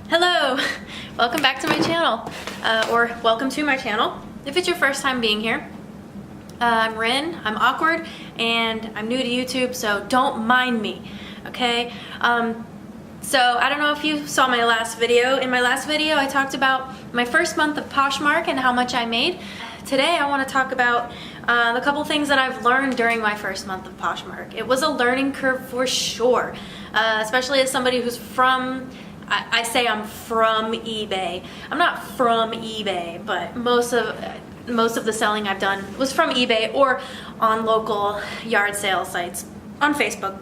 Hello, welcome back to my channel, or welcome to my channel if it's your first time being here. I'm Rin, I'm awkward, and I'm new to YouTube, so don't mind me, okay? So I don't know if you saw my last video. In my last video, I talked about my first month of Poshmark and how much I made. Today, I want to talk about a couple things that I've learned during my first month of Poshmark. It was a learning curve for sure, especially as somebody who's from, I say I'm from eBay. I'm not from eBay, but most of the selling I've done was from eBay or on local yard sale sites on Facebook.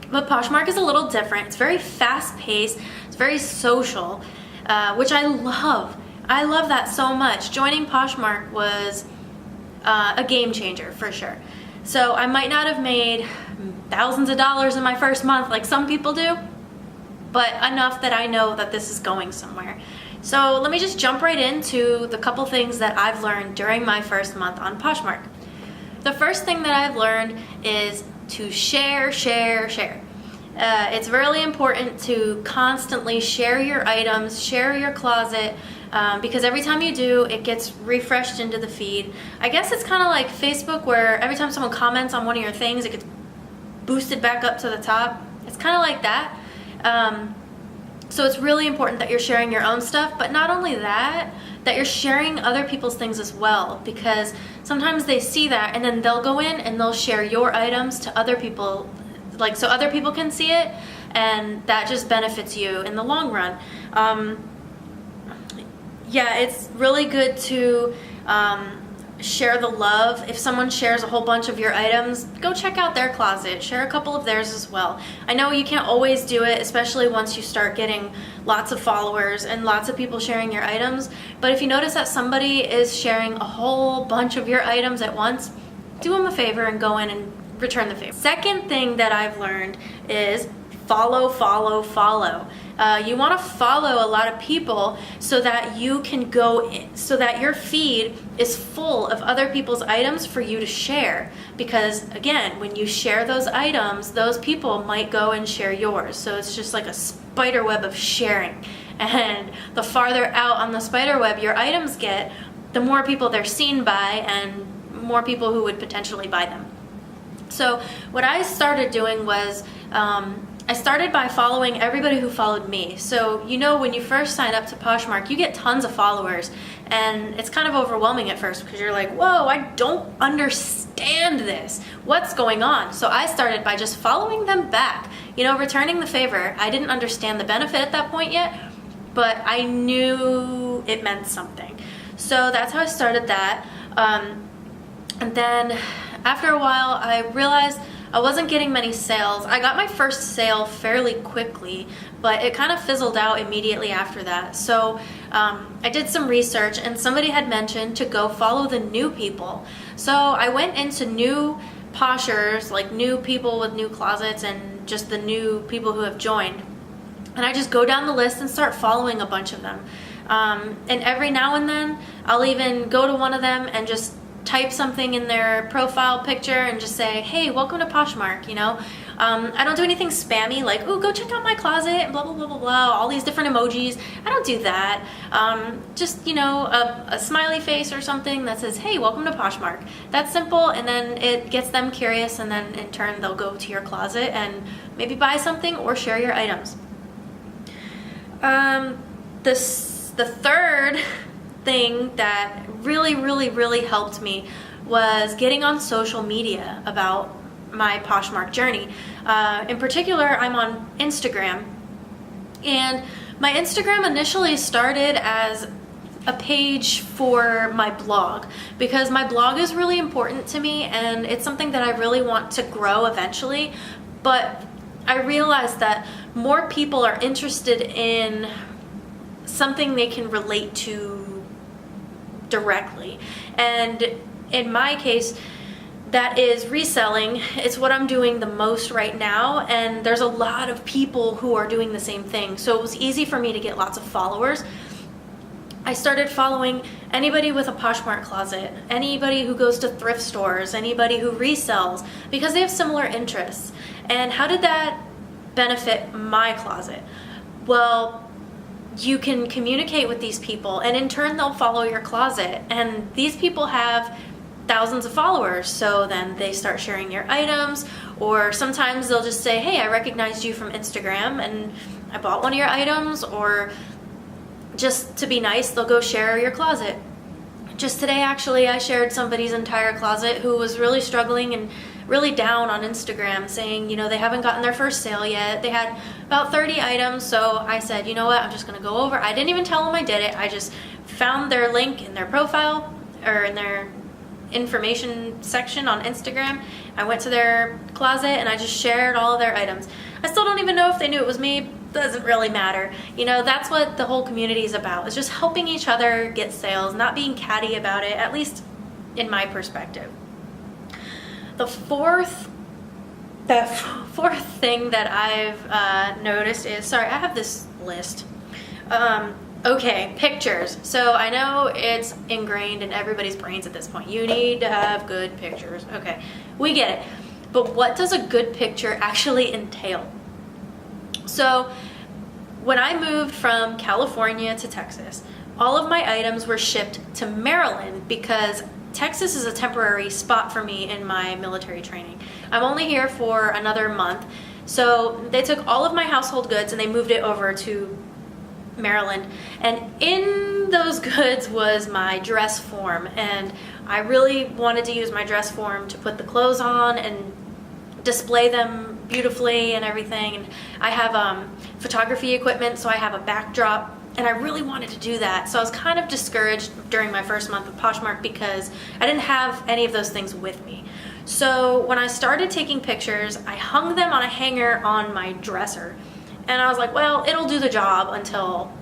But Poshmark is a little different. It's very fast-paced. It's very social, which I love. I love that so much. Joining Poshmark was a game changer for sure. So I might not have made thousands of dollars in my first month like some people do, but enough that I know that this is going somewhere. So let me just jump right into the couple things that I've learned during my first month on Poshmark. The first thing that I've learned is to share. It's really important to constantly share your items, share your closet, because every time you do, it gets refreshed into the feed. I guess it's kind of like Facebook, where every time someone comments on one of your things, it gets boosted back up to the top. It's kind of like that. So it's really important that you're sharing your own stuff, but not only that, that you're sharing other people's things as well, because sometimes they see that and then they'll go in and they'll share your items to other people, like so other people can see it, and that just benefits you in the long run. Yeah, it's really good to share the love. If someone shares a whole bunch of your items, go check out their closet, share a couple of theirs as well. I know you can't always do it, especially once you start getting lots of followers and lots of people sharing your items, but if you notice that somebody is sharing a whole bunch of your items at once, do them a favor and go in and return the favor. Second thing that I've learned is follow. You want to follow a lot of people so that you can go in, so that your feed is full of other people's items for you to share. Because again, when you share those items, those people might go and share yours. So it's just like a spider web of sharing. And the farther out on the spider web your items get, the more people they're seen by and more people who would potentially buy them. So what I started doing was, I started by following everybody who followed me. So you know, when you first sign up to Poshmark, you get tons of followers, and it's kind of overwhelming at first because you're like, whoa, I don't understand this. What's going on? So I started by just following them back, you know, returning the favor. I didn't understand the benefit at that point yet, but I knew it meant something. So that's how I started that. And then after a while, I realized I wasn't getting many sales. I got my first sale fairly quickly, but it kind of fizzled out immediately after that. So I did some research, and somebody had mentioned to go follow the new people. So I went into new poshers, like new people with new closets and just the new people who have joined. And I just go down the list and start following a bunch of them. And every now and then, I'll even go to one of them and just type something in their profile picture and just say, hey, welcome to Poshmark, you know. I don't do anything spammy like, ooh, go check out my closet and blah, blah, blah, blah, blah, all these different emojis. I don't do that. Just, you know, a smiley face or something that says, hey, welcome to Poshmark. That's simple, and then it gets them curious, and then in turn they'll go to your closet and maybe buy something or share your items. The third thing that really helped me was getting on social media about my Poshmark journey. In particular, I'm on Instagram, and my Instagram initially started as a page for my blog, because my blog is really important to me and it's something that I really want to grow eventually. But I realized that more people are interested in something they can relate to directly, and in my case that is reselling. It's what I'm doing the most right now, and there's a lot of people who are doing the same thing, so it was easy for me to get lots of followers. I started following anybody with a Poshmark closet, anybody who goes to thrift stores, anybody who resells, because they have similar interests. And how did that benefit my closet? Well, you can communicate with these people, and in turn they'll follow your closet, and these people have thousands of followers, so then they start sharing your items, or sometimes they'll just say, hey, I recognized you from Instagram and I bought one of your items, or just to be nice, they'll go share your closet. Just today, actually, I shared somebody's entire closet who was really struggling and really down on Instagram, saying, you know, they haven't gotten their first sale yet. They had about 30 items, so I said, you know what, I'm just gonna go over. I didn't even tell them I did it. I just found their link in their profile, or in their information section on Instagram. I went to their closet and I just shared all of their items. I still don't even know if they knew it was me. Doesn't really matter. You know, that's what the whole community is about. It's just helping each other get sales, not being catty about it, at least in my perspective. The fourth thing that I've noticed is, sorry, I have this list. Okay, pictures. So I know it's ingrained in everybody's brains at this point. You need to have good pictures. Okay, we get it. But what does a good picture actually entail? So when I moved from California to Texas, all of my items were shipped to Maryland because Texas is a temporary spot for me in my military training. I'm only here for another month. So they took all of my household goods and they moved it over to Maryland, and in those goods was my dress form, and I really wanted to use my dress form to put the clothes on and display them beautifully and everything. And I have photography equipment, so I have a backdrop, and I really wanted to do that. So I was kind of discouraged during my first month of Poshmark because I didn't have any of those things with me. So when I started taking pictures, I hung them on a hanger on my dresser. And I was like, well, it'll do the job until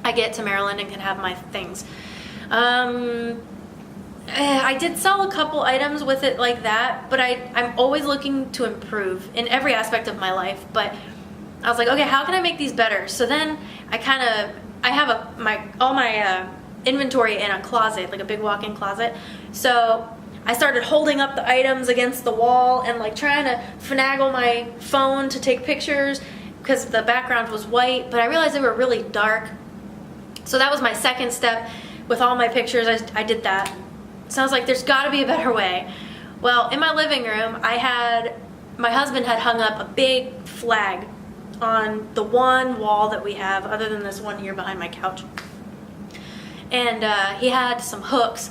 I get to Maryland and can have my things. I did sell a couple items with it like that, but I'm always looking to improve in every aspect of my life. But I was like, okay, how can I make these better? So then I have all my inventory in a closet, like a big walk-in closet. So I started holding up the items against the wall and like trying to finagle my phone to take pictures, because the background was white, but I realized they were really dark. So that was my second step with all my pictures. I did that. So I was like, there's gotta be a better way. Well, in my living room, my husband had hung up a big flag on the one wall that we have, other than this one here behind my couch. And he had some hooks,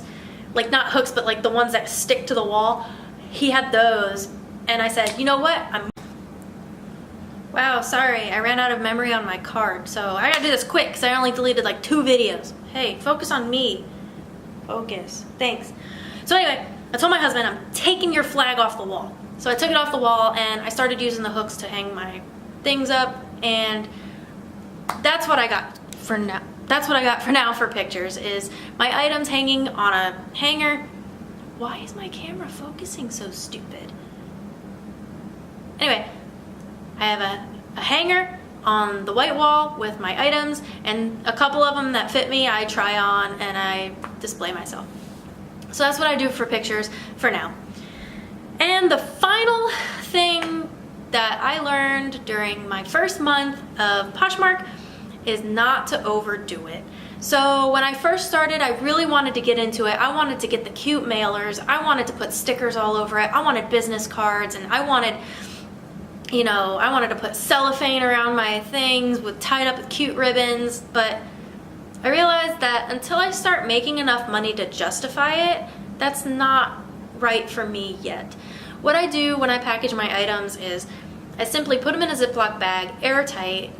like not hooks, but like the ones that stick to the wall. He had those. And I said, you know what? Wow, sorry, I ran out of memory on my card, so I gotta do this quick because I only deleted like 2 videos. Hey, focus on me. Focus. Thanks. So anyway, I told my husband, I'm taking your flag off the wall. So I took it off the wall and I started using the hooks to hang my things up, and that's what I got for now. That's what I got for now for pictures, is my items hanging on a hanger. Why is my camera focusing so stupid? Anyway, I have a hanger on the white wall with my items, and a couple of them that fit me I try on and I display myself. So that's what I do for pictures for now. And the final thing that I learned during my first month of Poshmark is not to overdo it. So when I first started, I really wanted to get into it. I wanted to get the cute mailers. I wanted to put stickers all over it. I wanted business cards, and I wanted to put cellophane around my things tied up with cute ribbons. But I realized that until I start making enough money to justify it, that's not right for me yet. What I do when I package my items is I simply put them in a Ziploc bag, airtight.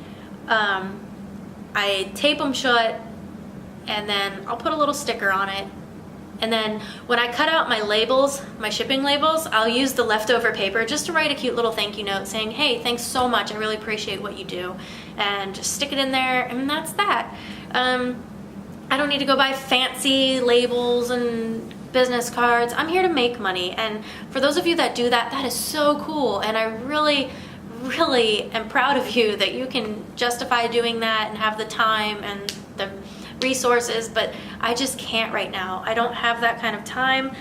I tape them shut, and then I'll put a little sticker on it. And then when I cut out my labels, my shipping labels, I'll use the leftover paper just to write a cute little thank you note saying, hey, thanks so much, I really appreciate what you do. And just stick it in there, and that's that. I don't need to go buy fancy labels and business cards. I'm here to make money. And for those of you that do that, that is so cool. And I really, really am proud of you that you can justify doing that and have the time and the resources, but I just can't right now. I don't have that kind of time.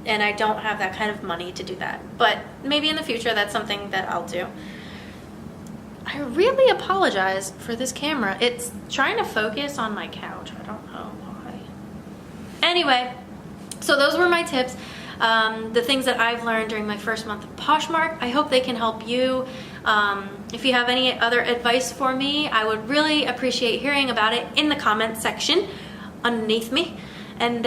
and I don't have that kind of money to do that. But maybe in the future that's something that I'll do. I really apologize for this camera. It's trying to focus on my couch. I don't know why. Anyway, so those were my tips. The things that I've learned during my first month of Poshmark. I hope they can help you. If you have any other advice for me, I would really appreciate hearing about it in the comments section underneath me. And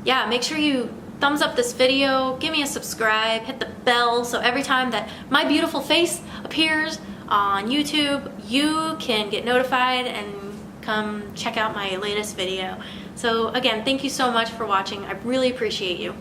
yeah, make sure you thumbs up this video, give me a subscribe, hit the bell so every time that my beautiful face appears on YouTube, you can get notified and come check out my latest video. So again, thank you so much for watching. I really appreciate you.